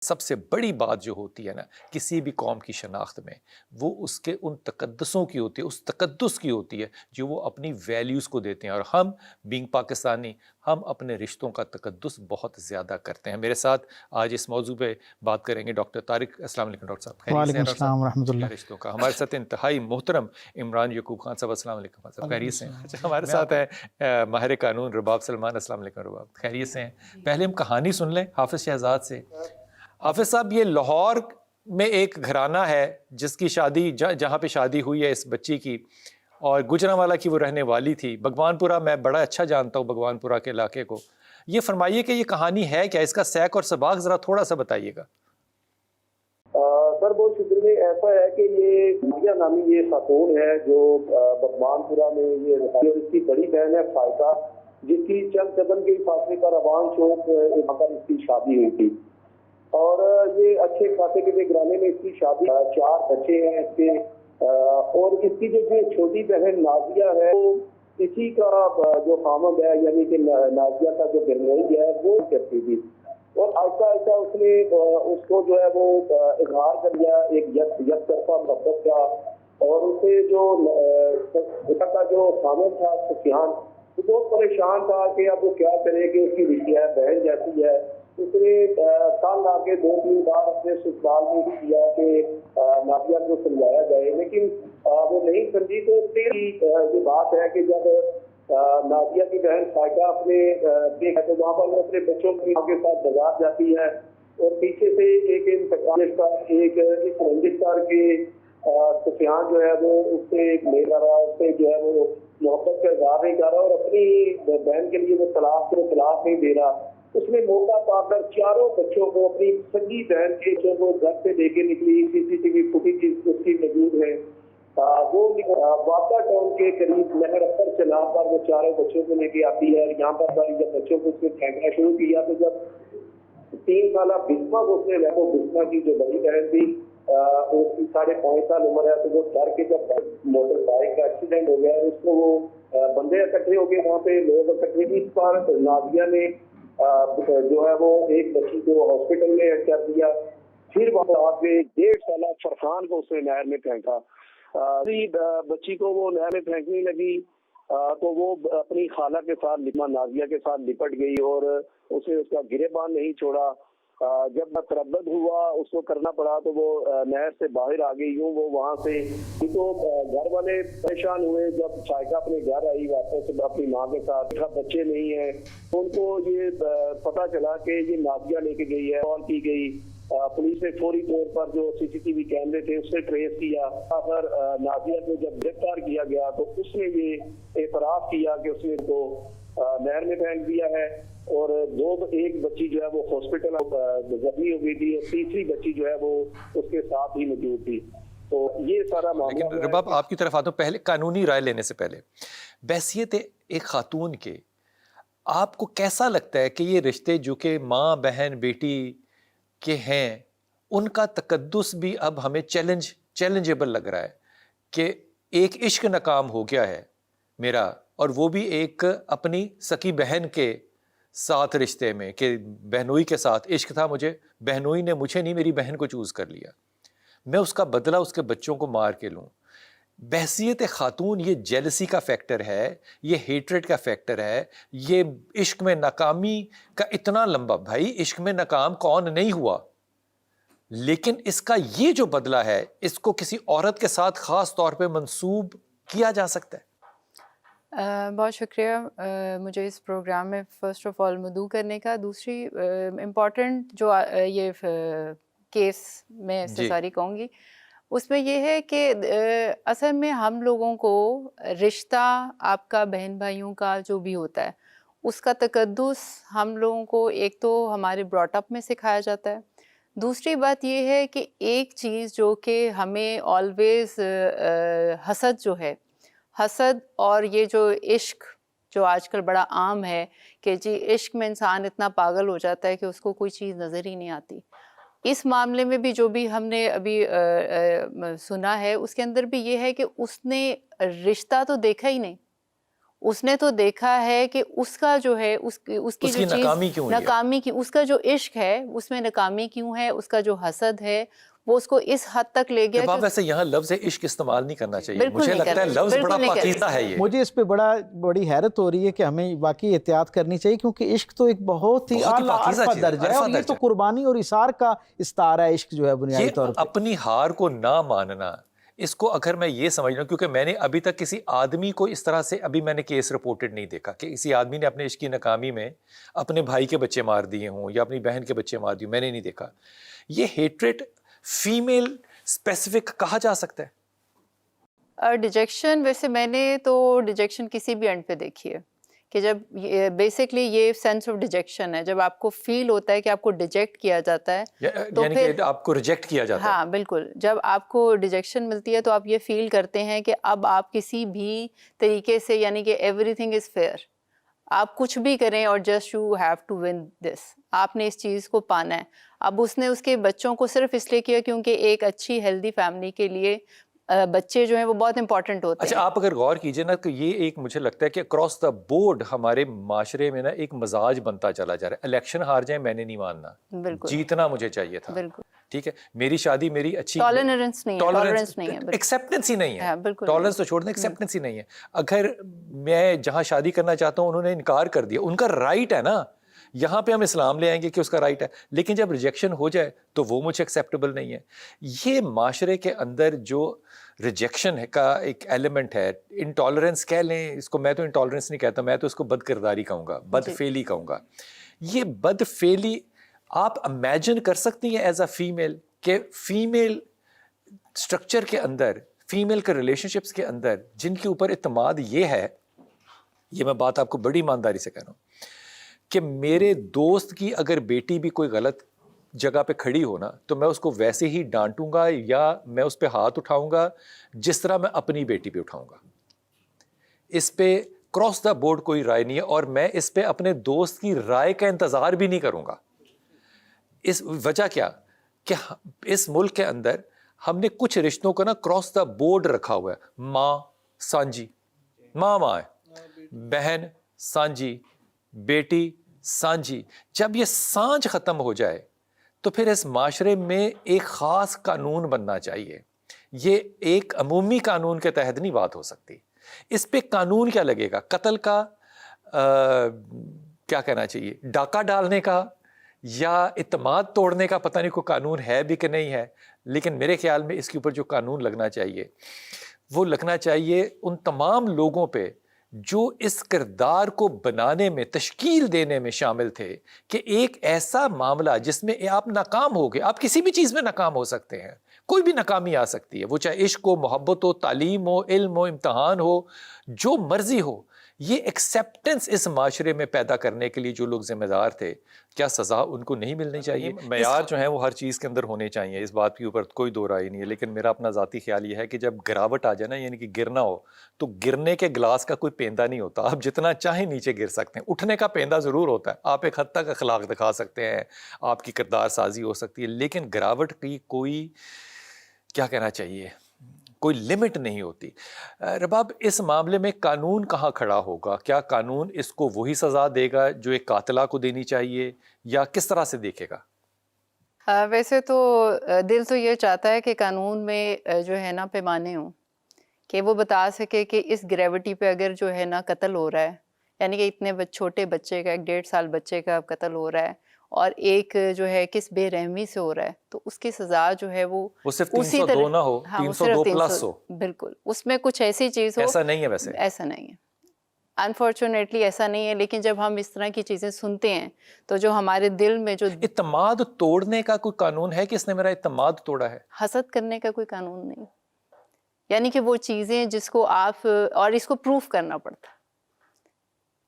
سب سے بڑی بات جو ہوتی ہے نا کسی بھی قوم کی شناخت میں، وہ اس کے ان تقدسوں کی ہوتی ہے، اس تقدس کی ہوتی ہے جو وہ اپنی ویلیوز کو دیتے ہیں. اور ہم بینگ پاکستانی، ہم اپنے رشتوں کا تقدس بہت زیادہ کرتے ہیں. میرے ساتھ آج اس موضوع پہ بات کریں گے ڈاکٹر طارق. السلام علیکم ڈاکٹر صاحب، خیریت سے وعلیکم ہیں ڈاکٹر صاحب؟ السلام ورحمۃ اللہ. رشتوں کا ہمارے ساتھ انتہائی محترم عمران یعقوب خان صاحب. السلام علیکم صاحب، خیریت سے ہیں؟ اچھا، ہمارے ساتھ ہے ماہر قانون رباب سلمان. السلام علیکم رباب، خیریت سے ہیں؟ پہلے ہم کہانی سن لیں حافظ شہزاد سے. حافظ صاحب، یہ لاہور میں ایک گھرانہ ہے جس کی شادی جہاں پہ شادی ہوئی ہے اس بچی کی، اور گجرانوالہ کی وہ رہنے والی تھی. بھگوان پورہ میں بڑا اچھا جانتا ہوں بھگوان پورہ کے علاقے کو. یہ فرمائیے کہ یہ کہانی ہے کیا، اس کا سیاق اور سباق ذرا تھوڑا سا بتائیے گا. سر بہت شکریہ. ایسا ہے کہ یہ میا نامی یہ خاتون ہے جو بھگوان پورہ میں یہ رہتی ہے، اور اس کی بڑی بہن ہے فائقہ، جس کی چند قدم کے فاصلے پر روان چوک وہاں پر اس کی شادی ہوئی تھی. اور یہ اچھے خاصے کے گھرانے میں اس کی شادی، 4 بچے ہیں اس کے. اور اس کی جو چھوٹی بہن نازیہ ہے وہ اسی کا جو خامد ہے، یعنی کہ نازیہ کا جو بہنوئی ہے وہ کرتی تھی. اور آہستہ آہستہ اس نے اس کو جو ہے وہ اظہار کر دیا ایک یک طرفہ محبت کا. اور اسے جو کا جو خامد تھا سفیان، وہ بہت پریشان تھا کہ اب وہ کیا کرے کہ اس کی رشتہ بہن جیسی ہے. اس نے کل آ کے 2-3 بار اپنے سسرال میں بھی کیا کہ نازیہ کو سمجھایا جائے، لیکن وہ نہیں سمجھی. تو یہ بات ہے کہ جب نازیہ کی بہن فائقہ اپنے تو وہاں پر وہ اپنے بچوں کی کے ساتھ بازار جاتی ہے، اور پیچھے سے ایک اس رنجش کر کے سفیان جو ہے وہ اس سے لے جا رہا، اس سے جو ہے وہ محبت کا اظہار نہیں کر رہا، اور اپنی بہن کے لیے وہ طلاق نہیں دے رہا. اس نے موقع پا کر 4 بچوں کو، اپنی سگی بہن کے بچوں کو گھر سے لے کے نکلی. CCTV فوٹیج اس کی موجود ہے. وہ واقع ٹاؤن کے قریب نہر اپر چناب پر وہ 4 بچوں کو لے کے آتی ہے. یہاں پر جب بچوں کو اس نے پھینکنا شروع کیا تو جب 3 سالہ بسما کو اس نے وہ بسما کی جو بڑی بہن تھی اس کی 5.5 سال عمر ہے، تو وہ ڈر کے جب موٹر بائک کا ایکسیڈنٹ ہو گیا اس کو وہ بندے اکٹھے ہو گئے، وہاں پہ لوگ اکٹھے بھی. اس پر نازیہ نے جو ہے وہ ایک بچی کو ہاسپٹل میں ایڈ کر دیا. پھر وہاں پہ 1.5 سالہ فرحان کو اس نے نہر میں پھینکا. بچی کو وہ نہر میں پھینکنے لگی تو وہ اپنی خالہ کے ساتھ نازیہ کے ساتھ لپٹ گئی، اور اسے اس کا گریبان نہیں چھوڑا. جب تردد ہوا اس کو کرنا پڑا تو وہ نہر سے باہر آ گئی. یوں وہ وہاں سے تو گھر والے پریشان ہوئے. جب فائقہ اپنے گھر آئی واپس اپنی ماں کے ساتھ، بچے نہیں ہیں، تو ان کو یہ پتا چلا کہ یہ نازیہ لے کے گئی ہے. کال کی گئی، پولیس نے فوری طور پر جو CCTV کیمرے تھے اس سے ٹریس کیا. اگر نازیہ کو جب گرفتار کیا گیا تو اس نے یہ اعتراف کیا کہ اس نے کو نہر میں پھینک دیا ہے، اور ایک بچی جو ہے وہ ہاسپٹل زخمی ہو گئی تھی، اور تیسری بچی جو ہے وہ اس کے ساتھ ہی موجود تھی. تو یہ سارا معاملہ. لیکن رباب آپ کی طرف آتا ہوں، پہلے قانونی رائے لینے سے پہلے بحثیت ایک خاتون کے آپ کو کیسا لگتا ہے کہ یہ رشتے جو کہ ماں بہن بیٹی کے ہیں ان کا تقدس بھی اب ہمیں چیلنجیبل لگ رہا ہے کہ ایک عشق ناکام ہو گیا ہے میرا، اور وہ بھی ایک اپنی سکی بہن کے ساتھ رشتے میں، کہ بہنوئی کے ساتھ عشق تھا مجھے، بہنوئی نے مجھے نہیں میری بہن کو چوز کر لیا، میں اس کا بدلہ اس کے بچوں کو مار کے لوں. بحثیت خاتون یہ جیلسی کا فیکٹر ہے، یہ ہیٹریٹ کا فیکٹر ہے، یہ عشق میں ناکامی کا اتنا لمبا. بھائی عشق میں ناکام کون نہیں ہوا، لیکن اس کا یہ جو بدلہ ہے اس کو کسی عورت کے ساتھ خاص طور پہ منسوب کیا جا سکتا ہے. بہت شکریہ مجھے اس پروگرام میں فرسٹ آف آل مدعو کرنے کا. دوسری امپورٹنٹ جو یہ کیس میں استثاری کہوں گی اس میں یہ ہے کہ اصل میں ہم لوگوں کو رشتہ آپ کا بہن بھائیوں کا جو بھی ہوتا ہے اس کا تقدس ہم لوگوں کو ایک تو ہمارے براٹ اپ میں سکھایا جاتا ہے. دوسری بات یہ ہے کہ ایک چیز جو کہ ہمیں آلویز حسد جو ہے، حسد اور یہ جو عشق جو آج کل بڑا عام ہے کہ جی عشق میں انسان اتنا پاگل ہو جاتا ہے کہ اس کو کوئی چیز نظر ہی نہیں آتی. اس معاملے میں بھی جو بھی ہم نے ابھی سنا ہے اس کے اندر بھی یہ ہے کہ اس نے رشتہ تو دیکھا ہی نہیں، اس نے تو دیکھا ہے کہ اس کا جو ہے اس کی جو ناکامی چیز کیوں ہوئی ہے؟ ناکامی کی، اس کا جو عشق ہے اس میں ناکامی کیوں ہے، اس کا جو حسد ہے وہ اس کو اس حد تک لے گیا کہ ویسے یہاں لفظ عشق استعمال نہیں کرنا چاہیے، بالکل مجھے نہیں لگتا ہے کرنا، لفظ بالکل بڑا نہیں کرنا پاکیزہ ہے یہ۔ مجھے اس پہ بڑی حیرت ہو رہی ہے کہ ہمیں واقعی احتیاط کرنی چاہیے، کیونکہ عشق تو ایک بہت ہی اعلیٰ پاکیزہ عرفہ چیز ہے، درجہ ہے، عرفہ اور یہ تو درجہ۔ قربانی اور اثار کا استعارہ ہے عشق جو ہے بنیادی یہ طور پہ۔ اپنی ہار کو نہ ماننا، اس کو اگر میں یہ سمجھ لوں، کیونکہ میں نے ابھی تک کسی آدمی کو اس طرح سے ابھی میں نے کیس رپورٹڈ نہیں دیکھا کہ کسی آدمی نے اپنے عشق کی ناکامی میں اپنے بھائی کے بچے مار دیے ہوں یا اپنی بہن کے بچے مار دیے ہوں، میں نے نہیں دیکھا۔ یہ ہیٹریٹ فیمیل اسپیسیفک کہا جا سکتا ہے؟ ڈیجیکشن، ویسے میں نے تو ڈیجیکشن کسی بھی اینڈ پہ دیکھی ہے کہ جب بیسکلی یہ سینس آف ڈیجیکشن ہے، جب آپ کو فیل ہوتا ہے کہ آپ کو ڈیجیکٹ کیا جاتا ہے تو یعنی پھر کہ آپ کو ریجیکٹ کیا جاتا ہے۔ ہاں بالکل، جب آپ کو ڈیجیکشن ملتی ہے تو آپ یہ فیل کرتے ہیں کہ اب آپ کسی بھی طریقے سے، یعنی کہ ایوری تھنگ از فیئر، آپ کچھ بھی کریں اور just you have to win this, آپ نے اس چیز کو پانا ہے۔ اب اس نے اس کے بچوں کو صرف اس لیے کیا کیونکہ ایک اچھی ہیلدی فیملی کے لیے بچے جو ہیں وہ بہت امپورٹنٹ ہوتے ہیں۔ اچھا، آپ اگر غور کیجئے نا، کہ یہ ایک مجھے لگتا ہے کہ اکراس دا بورڈ ہمارے معاشرے میں نا ایک مزاج بنتا چلا جا رہا ہے، الیکشن ہار جائیں میں نے نہیں ماننا، بالکل جیتنا مجھے چاہیے تھا، بالکل، ٹھیک ہے، میری شادی میری اچھی ٹالرنس نہیں ہے، ٹالرنس نہیں ہے، ایکسیپٹنس ہی نہیں ہے، بالکل ٹالرنس تو چھوڑ دیں، ایکسیپٹنس ہی نہیں ہے۔ اگر میں جہاں شادی کرنا چاہتا ہوں انہوں نے انکار کر دیا، ان کا رائٹ ہے نا، یہاں پہ ہم اسلام لے آئیں گے کہ اس کا رائٹ ہے، لیکن جب ریجیکشن ہو جائے تو وہ مجھے ایکسیپٹیبل نہیں ہے۔ یہ معاشرے کے اندر جو ریجیکشن کا ایک ایلیمنٹ ہے، انٹالرنس کہہ لیں اس کو، میں تو انٹالرنس نہیں کہتا، میں تو اس کو بد کرداری کہوں گا، بد فعلی کہوں گا۔ یہ بد فعلی آپ امیجن کر سکتی ہیں ایز اے فیمیل کہ فیمیل اسٹرکچر کے اندر، فیمیل کے ریلیشن شپس کے اندر جن کے اوپر اعتماد یہ ہے، یہ میں بات آپ کو بڑی ایمانداری سے کہہ رہا ہوں، کہ میرے دوست کی اگر بیٹی بھی کوئی غلط جگہ پہ کھڑی ہو نا تو میں اس کو ویسے ہی ڈانٹوں گا یا میں اس پہ ہاتھ اٹھاؤں گا جس طرح میں اپنی بیٹی پہ اٹھاؤں گا۔ اس پہ کراس دا بورڈ کوئی رائے نہیں ہے، اور میں اس پہ اپنے دوست کی رائے کا انتظار بھی نہیں کروں گا۔ اس وجہ کیا کہ اس ملک کے اندر ہم نے کچھ رشتوں کو نا کراس دا بورڈ رکھا ہوا ہے، ماں سانجی، ماں ہے، بہن سانجی، بیٹی سانجی۔ جب یہ سانج ختم ہو جائے تو پھر اس معاشرے میں ایک خاص قانون بننا چاہیے۔ یہ ایک عمومی قانون کے تحت نہیں بات ہو سکتی۔ اس پہ قانون کیا لگے گا؟ قتل کا، کیا کہنا چاہیے، ڈاکہ ڈالنے کا، یا اعتماد توڑنے کا، پتہ نہیں کوئی قانون ہے بھی کہ نہیں ہے، لیکن میرے خیال میں اس کے اوپر جو قانون لگنا چاہیے وہ لگنا چاہیے ان تمام لوگوں پہ جو اس کردار کو بنانے میں، تشکیل دینے میں شامل تھے، کہ ایک ایسا معاملہ جس میں آپ ناکام ہو گئے، آپ کسی بھی چیز میں ناکام ہو سکتے ہیں، کوئی بھی ناکامی آ سکتی ہے، وہ چاہے عشق ہو، محبت ہو، تعلیم ہو، علم ہو، امتحان ہو، جو مرضی ہو، یہ ایکسیپٹنس اس معاشرے میں پیدا کرنے کے لیے جو لوگ ذمہ دار تھے، کیا سزا ان کو نہیں ملنی چاہیے؟ معیار جو ہیں وہ ہر چیز کے اندر ہونے چاہیے، اس بات کے اوپر کوئی دو رائے نہیں ہے، لیکن میرا اپنا ذاتی خیال یہ ہے کہ جب گراوٹ آ جائے نا، یعنی کہ گرنا ہو، تو گرنے کے گلاس کا کوئی پیندہ نہیں ہوتا، آپ جتنا چاہیں نیچے گر سکتے ہیں، اٹھنے کا پیندہ ضرور ہوتا ہے، آپ ایک حد تک اخلاق دکھا سکتے ہیں، آپ کی کردار سازی ہو سکتی ہے، لیکن گراوٹ کی کوئی، کیا کہنا چاہیے، کوئی لمٹ نہیں ہوتی۔ رباب، اس معاملے میں قانون کہاں کھڑا ہوگا؟ کیا قانون اس کو وہی سزا دے گا جو ایک قاتلہ کو دینی چاہیے، یا کس طرح سے دیکھے گا؟ ویسے تو دل تو یہ چاہتا ہے کہ قانون میں جو ہے نا پیمانے ہوں، کہ وہ بتا سکے کہ اس گریوٹی پہ اگر جو ہے نا قتل ہو رہا ہے، یعنی کہ اتنے چھوٹے بچے کا، 1.5 سال بچے کا قتل ہو رہا ہے، اور ایک جو ہے کس بے رحمی سے ہو رہا ہے، تو اس کی سزا جو ہے وہ صرف اسی 302 طرح، نہ ہو، ہاں، 302 پلس ہو۔ بالکل، اس میں کچھ ایسی چیز ہو، ایسا نہیں ہے، ویسے ایسا نہیں ہے، انفارچونیٹلی ایسا نہیں ہے، لیکن جب ہم اس طرح کی چیزیں سنتے ہیں تو جو ہمارے دل میں جو اعتماد توڑنے کا کوئی قانون ہے کہ اس نے میرا اعتماد توڑا ہے؟ حسد کرنے کا کوئی قانون نہیں، یعنی کہ وہ چیزیں جس کو آپ، اور اس کو پروف کرنا پڑتا،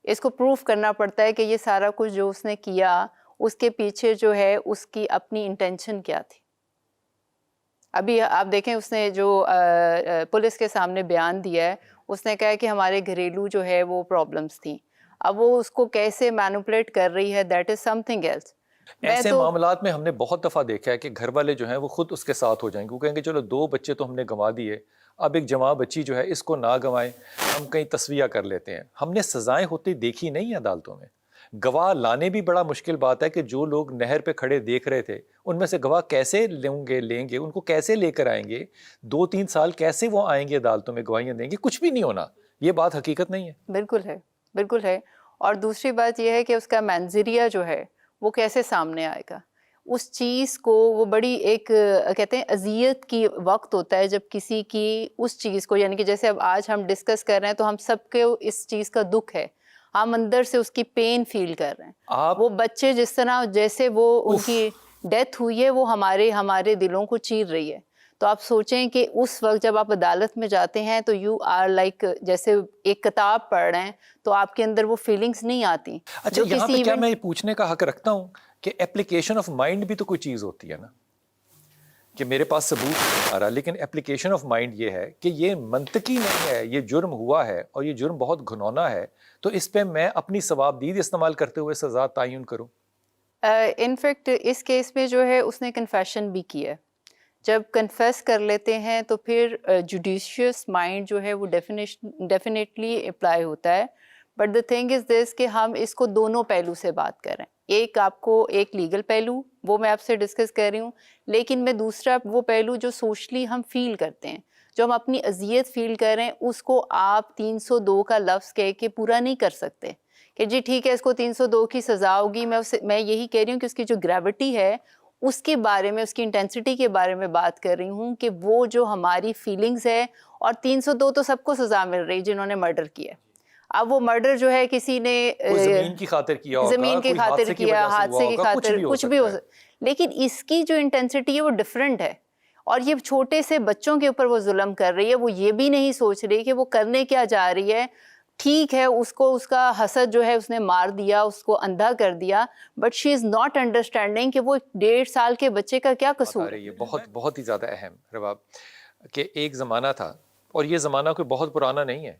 اس کو پروف کرنا پڑتا ہے کہ یہ سارا کچھ جو اس نے کیا، اس کے پیچھے جو ہے اس کی اپنی انٹینشن کیا تھی۔ ابھی آپ دیکھیں اس نے جو پولیس کے سامنے بیان دیا ہے، اس نے کہا ہے کہ ہمارے گھریلو جو ہے وہ پرابلمس تھیں، اب وہ اس کو کیسے مینوپولیٹ کر رہی ہے، that is something else. ایسے معاملات میں ہم نے بہت دفعہ دیکھا ہے کہ گھر والے جو ہیں وہ خود اس کے ساتھ ہو جائیں گے، وہ کہیں گے چلو 2 بچے تو ہم نے گنوا دیے، اب ایک جوان بچی جو ہے اس کو نہ گنوائیں، ہم کہیں تسویہ کر لیتے ہیں۔ ہم نے سزائیں ہوتی دیکھی نہیں ہیں عدالتوں میں۔ گواہ لانے بھی بڑا مشکل بات ہے کہ جو لوگ نہر پہ کھڑے دیکھ رہے تھے ان میں سے گواہ کیسے لیں گے ان کو کیسے لے کر آئیں گے، 2-3 سال کیسے وہ آئیں گے عدالتوں میں گواہیاں دیں گے، کچھ بھی نہیں ہونا۔ یہ بات حقیقت نہیں ہے۔ بالکل ہے۔ اور دوسری بات یہ ہے کہ اس کا منظریہ جو ہے وہ کیسے سامنے آئے گا، اس چیز کو وہ بڑی ایک کہتے ہیں اذیت کی وقت ہوتا ہے جب کسی کی اس چیز کو، یعنی کہ جیسے اب آج ہم ڈسکس کر رہے ہیں تو ہم سب کے اس چیز کا دکھ ہے، ہم اندر سے اس کی پین فیل کر رہے ہیں۔ وہ بچے جس طرح جیسے وہ ان کی ڈیتھ ہوئی ہے وہ ہمارے دلوں کو چیر رہی ہے۔ تو آپ سوچیں کہ اس وقت جب آپ عدالت میں جاتے ہیں تو یو آر لائک جیسے ایک کتاب پڑھ رہے ہیں تو آپ کے اندر وہ فیلنگز نہیں آتی۔ اچھا یہاں پہ کیا میں پوچھنے کا حق رکھتا ہوں کہ اپلیکیشن آف مائنڈ بھی تو کوئی چیز ہوتی ہے نا، کہ میرے پاس ثبوت نہیں آ رہا لیکن اپلیکیشن آف مائنڈ یہ ہے کہ یہ منطقی نہیں ہے، یہ جرم ہوا ہے اور یہ جرم بہت گھنونا ہے، تو اس پہ میں اپنی ثوابدید استعمال کرتے ہوئے سزا تعین کروں۔ انفیکٹ اس کیس میں جو ہے اس نے کنفیشن بھی کی ہے۔ جب کنفیس کر لیتے ہیں تو پھر جوڈیشیس مائنڈ جو ہے وہ ڈیفینیٹلی اپلائی ہوتا ہے۔ بٹ دا تھنگ از دس کہ ہم اس کو دونوں پہلو سے بات کریں، ایک آپ کو ایک لیگل پہلو وہ میں آپ سے ڈسکس کر رہی ہوں، لیکن میں دوسرا وہ پہلو جو سوشلی ہم فیل کرتے ہیں، جو ہم اپنی اذیت فیل کر رہے ہیں، اس کو آپ 302 کا لفظ کہہ کے پورا نہیں کر سکتے کہ جی ٹھیک ہے اس کو 302 کی سزا ہوگی۔ میں یہی کہہ رہی ہوں کہ اس کی جو گریوٹی ہے اس کے بارے میں، اس کی انٹینسٹی کے بارے میں بات کر رہی ہوں کہ وہ جو ہماری فیلنگز ہے، اور 302 تو سب کو سزا مل رہی جنہوں نے مرڈر کیا۔ اب وہ مرڈر جو ہے کسی نے زمین کی خاطر کیا ہوگا، زمین کی خاطر کیا، حادثے کی خاطر، کچھ بھی ہو سکتا، لیکن اس کی جو انٹینسٹی ہے وہ ڈفرینٹ ہے۔ اور یہ چھوٹے سے بچوں کے اوپر وہ ظلم کر رہی ہے، وہ یہ بھی نہیں سوچ رہی کہ وہ کرنے کیا جا رہی ہے۔ ٹھیک ہے اس کو اس کا حسد جو ہے اس نے مار دیا، اس کو اندھا کر دیا، but she is not understanding کہ وہ 1.5 سال کے بچے کا کیا قصور ہے۔ یہ بہت ہی زیادہ اہم رباب کہ ایک زمانہ تھا، اور یہ زمانہ کوئی بہت پرانا نہیں ہے،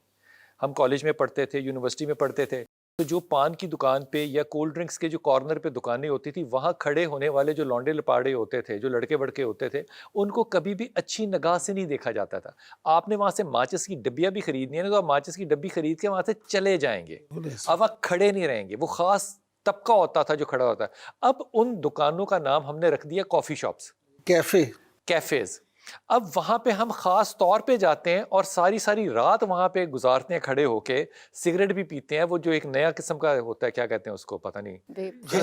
ہم کالج میں پڑھتے تھے، یونیورسٹی میں پڑھتے تھے، تو جو پان کی دکان پہ یا کولڈ ڈرنکس کے جو کارنر پہ دکانیں ہوتی تھی، وہاں کھڑے ہونے والے جو لونڈے لپاڑے ہوتے تھے، جو لڑکے بڑکے ہوتے تھے، ان کو کبھی بھی اچھی نگاہ سے نہیں دیکھا جاتا تھا۔ آپ نے وہاں سے ماچس کی ڈبیاں بھی خریدنی ہے نا، تو آپ ماچس کی ڈبی خرید کے وہاں سے چلے جائیں گے، اب وہاں کھڑے نہیں رہیں گے۔ وہ خاص طبقہ ہوتا تھا جو کھڑا ہوتا ہے۔ اب ان دکانوں کا نام ہم نے رکھ دیا کافی شاپس، کیفیز۔ اب وہاں پہ ہم خاص طور پہ جاتے ہیں اور ساری رات وہاں پہ گزارتے ہیں کھڑے ہو کے، سگریٹ بھی پیتے ہیں، وہ جو ایک نیا قسم کا ہوتا ہے، کیا کہتے ہیں اس کو، پتہ نہیں،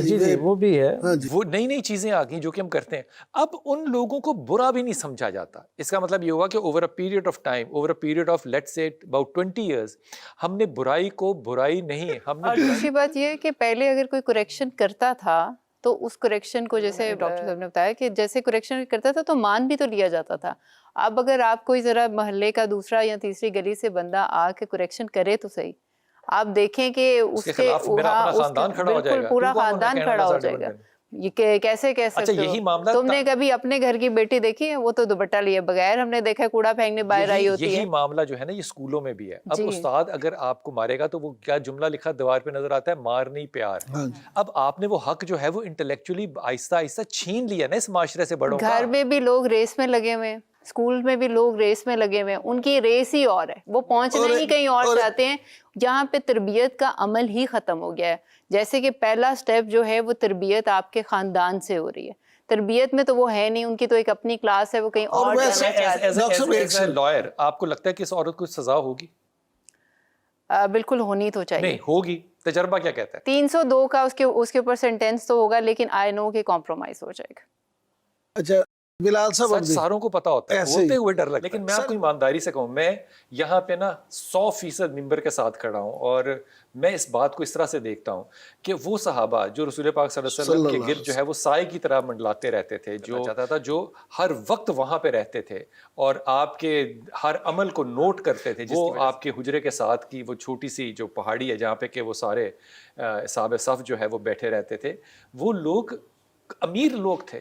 جی وہ بھی ہے، وہ نئی چیزیں آ گئی جو کہ ہم کرتے ہیں۔ اب ان لوگوں کو برا بھی نہیں سمجھا جاتا۔ اس کا مطلب یہ ہوا کہ over a period of time, over a period of let's say about 20 years, ہم نے برائی کو برائی نہیں، ہم نے۔ اور دوسری بات یہ ہے کہ پہلے اگر کوئی کریکشن کرتا تھا تو اس کریکشن کو، جیسے ڈاکٹر صاحب نے بتایا کہ جیسے کریکشن کرتا تھا تو مان بھی تو لیا جاتا تھا۔ اب اگر آپ کوئی ذرا محلے کا دوسرا یا تیسری گلی سے بندہ آ کے کریکشن کرے تو صحیح، آپ دیکھیں کہ اس کے خلاف میرا اپنا خاندان کھڑا ہو جائے گا، پورا خاندان کھڑا ہو جائے گا۔ یہ کیسے کہہ سکتے یہی ہو؟ معاملہ تم نے کبھی اپنے گھر کی بیٹی دیکھی ہے؟ وہ تو دوپٹہ لیے بغیر ہم نے دیکھا کوڑا پھینکنے باہر آئی ہوتی ہے۔ یہی معاملہ جو ہے نا یہ اسکولوں میں بھی ہے۔ اب استاد اگر آپ کو مارے گا تو وہ کیا جملہ لکھا دیوار پہ نظر آتا ہے، مار نہیں پیار۔ اب آپ نے وہ حق جو ہے وہ انٹلیکچولی آہستہ آہستہ چھین لیا نا اس معاشرے سے بڑوں کا۔ گھر میں بھی لوگ ریس میں لگے ہوئے ہیں، اسکول میں بھی لوگ ریس میں لگے ہوئے ہیں، ان کی ریس ہی اور ہے، وہ پہنچنا ہی کہیں اور چاہتے ہیں، جہاں پہ تربیت کا عمل ہی ختم ہو گیا ہے۔ جیسے کہ پہلا سٹیپ جو ہے وہ تربیت آپ کے خاندان سے ہو رہی ہے، تربیت میں تو وہ ہے نہیں، ان کی تو ایک اپنی کلاس ہے، وہ کہیں اور جانا چاہتے ہیں۔ لائر آپ کو لگتا ہے کہ اس عورت کو سزا ہوگی؟ بالکل ہونی تو چاہیے۔ نہیں ہوگی، تجربہ کیا کہتا ہے؟ 302 کا اس کے اوپر سینٹینس تو ہوگا، لیکن آئی نو کہ کمپرومائز ہو جائے گا۔ اچھا بلال صاحب، ساروں کو پتا ہوتا ہے، ہوتے ہوئے ڈر لگتا ہے، لیکن میں آپ کو ایمانداری سے کہوں، میں یہاں پہ نا 100% ممبر کے ساتھ کھڑا ہوں، اور میں اس بات کو اس طرح سے دیکھتا ہوں کہ وہ صحابہ جو رسول پاک صلی اللہ علیہ وسلم کے گرد جو ہے وہ سائے کی طرح منڈلاتے رہتے تھے، جو چاہتا تھا، جو ہر وقت وہاں پہ رہتے تھے اور آپ کے ہر عمل کو نوٹ کرتے تھے، وہ آپ کے حجرے کے ساتھ کی وہ چھوٹی سی جو پہاڑی ہے جہاں پہ کہ وہ سارے اصحاب صف جو ہے وہ بیٹھے رہتے تھے، وہ لوگ امیر لوگ تھے،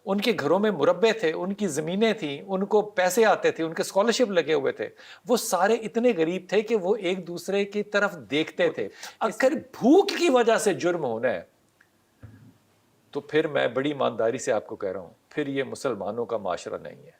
ان کے گھروں میں مربے تھے، ان کی زمینیں تھیں، ان کو پیسے آتے تھے، ان کے اسکالرشپ لگے ہوئے تھے، وہ سارے اتنے غریب تھے کہ وہ ایک دوسرے کی طرف دیکھتے تھے۔ اگر بھوک کی وجہ سے جرم ہونا ہے تو پھر میں بڑی ایمانداری سے آپ کو کہہ رہا ہوں، پھر یہ مسلمانوں کا معاشرہ نہیں ہے۔